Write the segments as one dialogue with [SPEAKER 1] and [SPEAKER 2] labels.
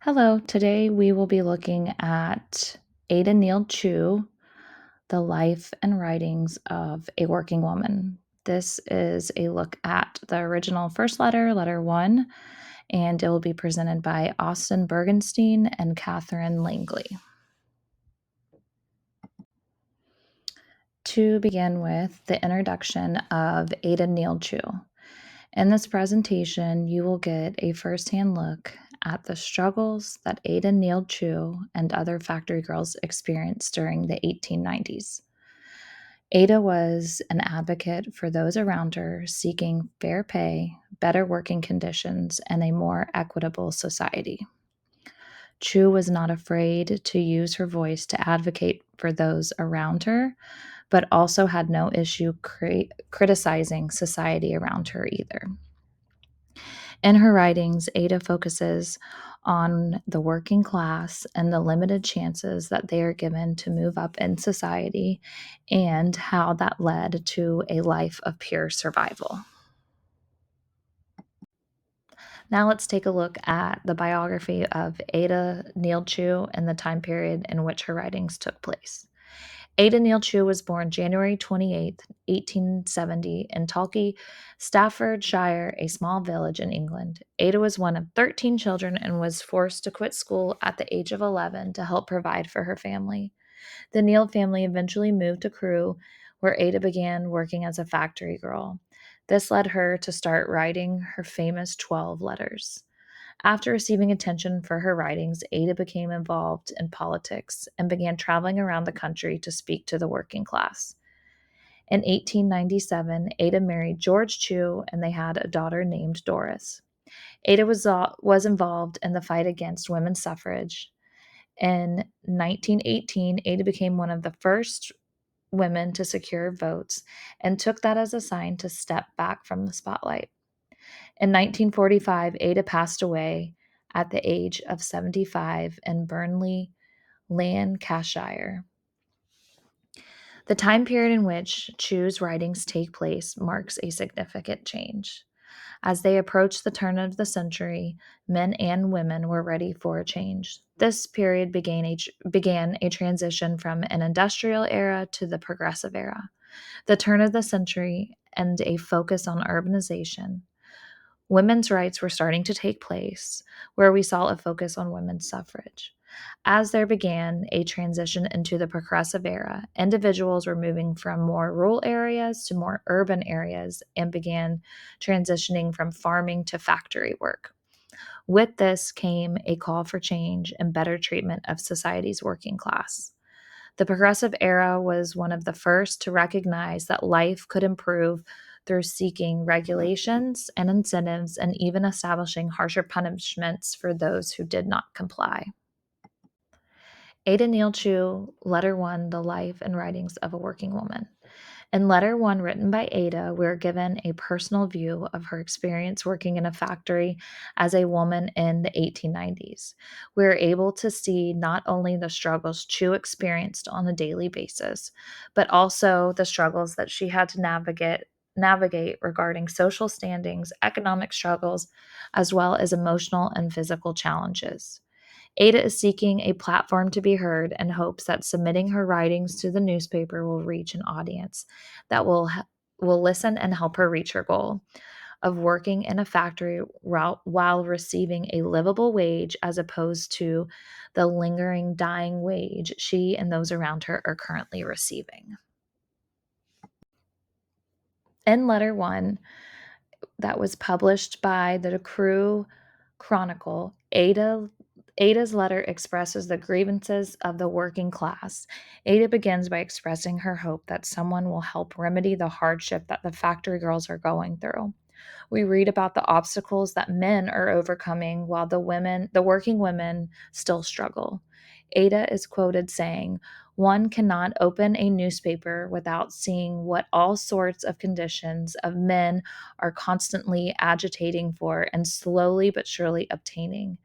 [SPEAKER 1] Hello, today we will be looking at Ada Nield Chu, The Life and Writings of a Working Woman. This is a look at the original first letter, letter one, and it will be presented by Austin Bergenstein and Catherine Langley. To begin with, the introduction of Ada Nield Chu. In this presentation, you will get a firsthand look at the struggles that Ada Nield Chu and other factory girls experienced during the 1890s. Ada was an advocate for those around her seeking fair pay, better working conditions, and a more equitable society. Chu was not afraid to use her voice to advocate for those around her, but also had no issue criticizing society around her either. In her writings, Ada focuses on the working class and the limited chances that they are given to move up in society and how that led to a life of pure survival. Now let's take a look at the biography of Ada Nield Chu and the time period in which her writings took place. Ada Nield Chu was born January 28, 1870, in Talkey, Staffordshire, a small village in England. Ada was one of 13 children and was forced to quit school at the age of 11 to help provide for her family. The Nield family eventually moved to Crewe, where Ada began working as a factory girl. This led her to start writing her famous 12 letters. After receiving attention for her writings, Ada became involved in politics and began traveling around the country to speak to the working class. In 1897, Ada married George Chu and they had a daughter named Doris. Ada was involved in the fight against women's suffrage. In 1918, Ada became one of the first women to secure votes and took that as a sign to step back from the spotlight. In 1945, Ada passed away at the age of 75 in Burnley, Lancashire. The time period in which Chu's writings take place marks a significant change. As they approached the turn of the century, men and women were ready for a change. This period began a transition from an industrial era to the progressive era, the turn of the century, and a focus on urbanization. Women's rights were starting to take place, where we saw a focus on women's suffrage. As there began a transition into the progressive era, individuals were moving from more rural areas to more urban areas and began transitioning from farming to factory work. With this came a call for change and better treatment of society's working class. The progressive era was one of the first to recognize that life could improve through seeking regulations and incentives and even establishing harsher punishments for those who did not comply. Ada Nield Chu, Letter 1, The Life and Writings of a Working Woman. In Letter 1, written by Ada, we are given a personal view of her experience working in a factory as a woman in the 1890s. We are able to see not only the struggles Chu experienced on a daily basis, but also the struggles that she had to navigate regarding social standings, economic struggles, as well as emotional and physical challenges. Ada is seeking a platform to be heard and hopes that submitting her writings to the newspaper will reach an audience that will listen and help her reach her goal of working in a factory while receiving a livable wage as opposed to the lingering dying wage she and those around her are currently receiving. In letter 1, that was published by the Crewe Chronicle, Ada's letter expresses the grievances of the working class. Ada begins by expressing her hope that someone will help remedy the hardship that the factory girls are going through. We read about the obstacles that men are overcoming while the working women still struggle. Ada is quoted saying, "One cannot open a newspaper without seeing what all sorts of conditions of men are constantly agitating for and slowly but surely obtaining,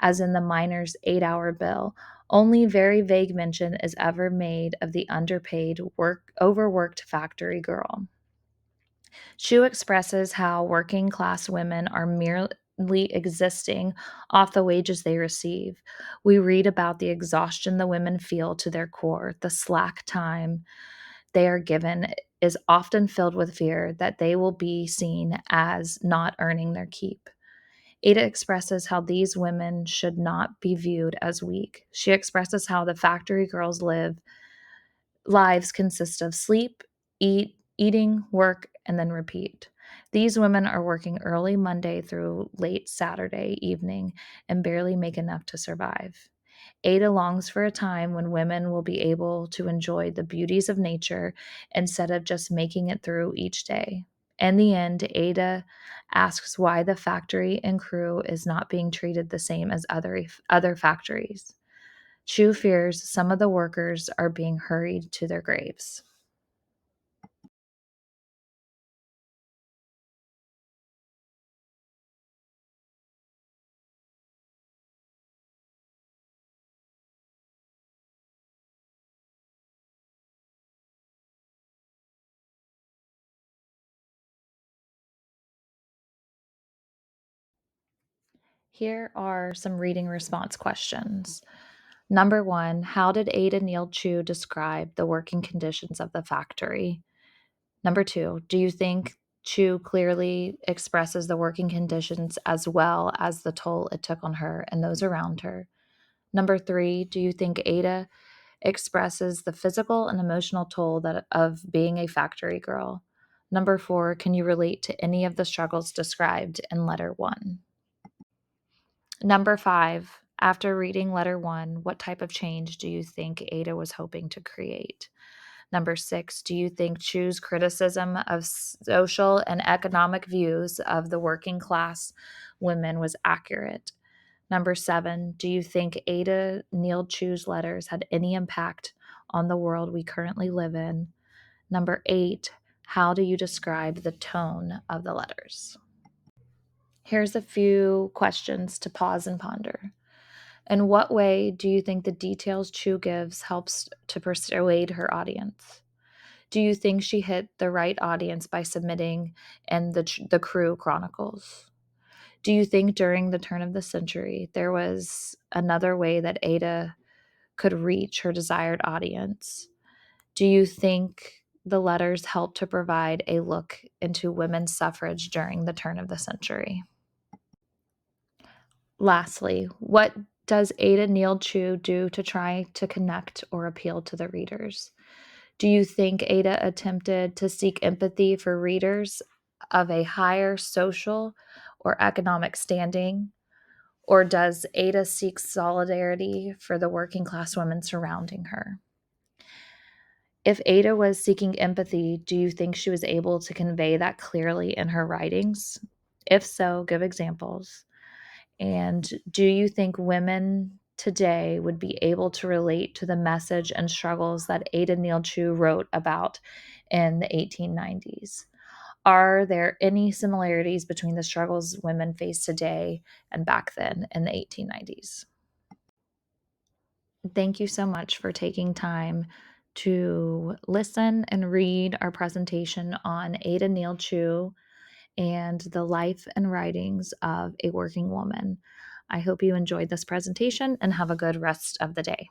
[SPEAKER 1] as in the miner's 8-hour bill. Only very vague mention is ever made of the underpaid, overworked factory girl." Chu expresses how working class women are existing off the wages they receive. We read about the exhaustion the women feel to their core, the slack time they are given is often filled with fear that they will be seen as not earning their keep. Ada expresses how these women should not be viewed as weak. She expresses how the factory girls lives consist of sleep, eating, work, and then repeat. These women are working early Monday through late Saturday evening and barely make enough to survive. Ada longs for a time when women will be able to enjoy the beauties of nature instead of just making it through each day. In the end, Ada asks why the factory and crew is not being treated the same as other factories. Chu fears some of the workers are being hurried to their graves. Here are some reading response questions. Number one, how did Ada Neil Chu describe the working conditions of the factory? Number two, do you think Chu clearly expresses the working conditions as well as the toll it took on her and those around her? Number three, do you think Ada expresses the physical and emotional toll that of being a factory girl? Number four, can you relate to any of the struggles described in letter one? Number five, after reading letter one, what type of change do you think Ada was hoping to create? Number six, do you think Chu's criticism of social and economic views of the working class women was accurate? Number seven, do you think Ada Neil Chu's letters had any impact on the world we currently live in? Number eight, how do you describe the tone of the letters? Here's a few questions to pause and ponder. In what way do you think the details Chu gives helps to persuade her audience? Do you think she hit the right audience by submitting in the Crew Chronicles? Do you think during the turn of the century there was another way that Ada could reach her desired audience? Do you think the letters helped to provide a look into women's suffrage during the turn of the century? Lastly, what does Ada Neil Chu do to try to connect or appeal to the readers? Do you think Ada attempted to seek empathy for readers of a higher social or economic standing? Or does Ada seek solidarity for the working class women surrounding her? If Ada was seeking empathy, do you think she was able to convey that clearly in her writings? If so, give examples. And do you think women today would be able to relate to the message and struggles that Ada Neil Chu wrote about in the 1890s? Are there any similarities between the struggles women face today and back then in the 1890s? Thank you so much for taking time to listen and read our presentation on Ada Neil Chu and the life and writings of a working woman. I hope you enjoyed this presentation and have a good rest of the day.